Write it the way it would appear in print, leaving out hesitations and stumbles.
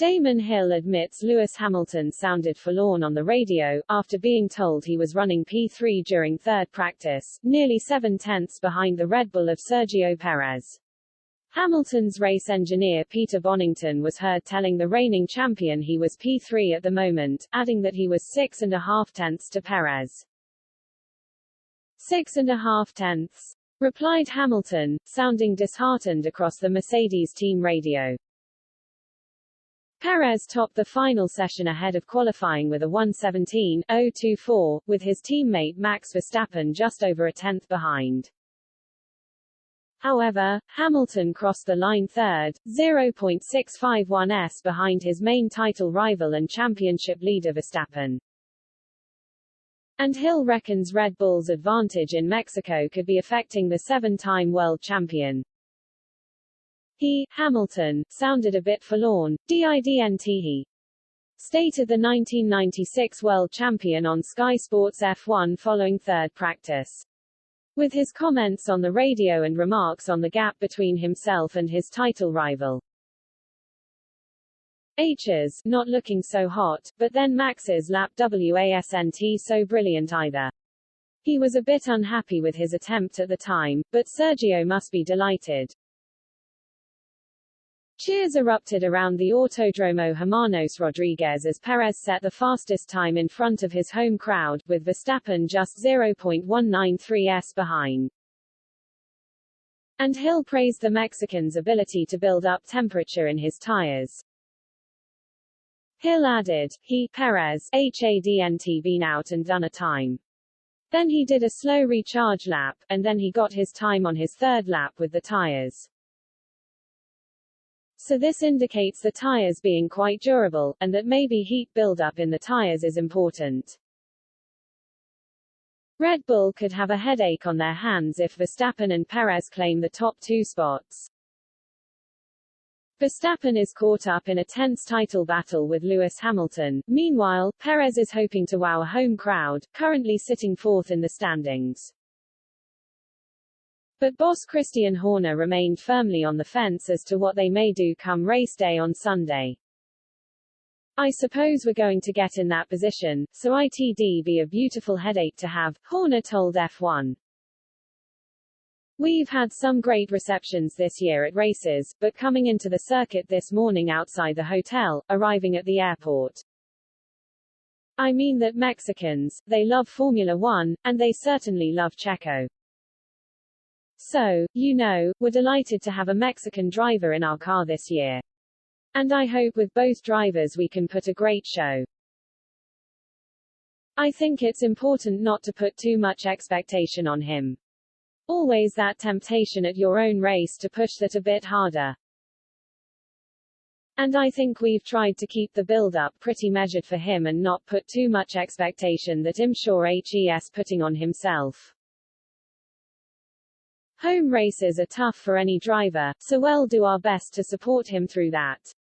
Damon Hill admits Lewis Hamilton sounded forlorn on the radio, after being told he was running P3 during third practice, nearly 7/10 behind the Red Bull of Sergio Perez. Hamilton's race engineer Peter Bonington was heard telling the reigning champion he was P3 at the moment, adding that he was 6.5 to Perez. 6.5, replied Hamilton, sounding disheartened across the Mercedes team radio. Perez topped the final session ahead of qualifying with a 1:17.024, with his teammate Max Verstappen just over a tenth behind. However, Hamilton crossed the line third, 0.651s behind his main title rival and championship leader Verstappen. And Hill reckons Red Bull's advantage in Mexico could be affecting the 7-time world champion. He, Hamilton, sounded a bit forlorn, didn't he? Stated the 1996 world champion on Sky Sports F1 following third practice. With his comments on the radio and remarks on the gap between himself and his title rival. H's not looking so hot, but then Max's lap wasn't so brilliant either. He was a bit unhappy with his attempt at the time, but Sergio must be delighted. Cheers erupted around the Autodromo Hermanos Rodriguez as Perez set the fastest time in front of his home crowd, with Verstappen just 0.193s behind. And Hill praised the Mexican's ability to build up temperature in his tires. Hill added, Perez, hadn't been out and done a time. Then he did a slow recharge lap, and then he got his time on his third lap with the tires. So this indicates the tires being quite durable, and that maybe heat buildup in the tires is important. Red Bull could have a headache on their hands if Verstappen and Perez claim the top 2 spots. Verstappen is caught up in a tense title battle with Lewis Hamilton. Meanwhile, Perez is hoping to wow a home crowd, currently sitting 4th in the standings. But boss Christian Horner remained firmly on the fence as to what they may do come race day on Sunday. I suppose we're going to get in that position, so it'd be a beautiful headache to have, Horner told F1. We've had some great receptions this year at races, but coming into the circuit this morning outside the hotel, arriving at the airport. I mean that Mexicans, they love Formula One, and they certainly love Checo. So, we're delighted to have a Mexican driver in our car this year. And I hope with both drivers we can put a great show. I think it's important not to put too much expectation on him. Always that temptation at your own race to push that a bit harder. And I think we've tried to keep the build-up pretty measured for him and not put too much expectation that I'm sure he's putting on himself. Home races are tough for any driver, so we'll do our best to support him through that.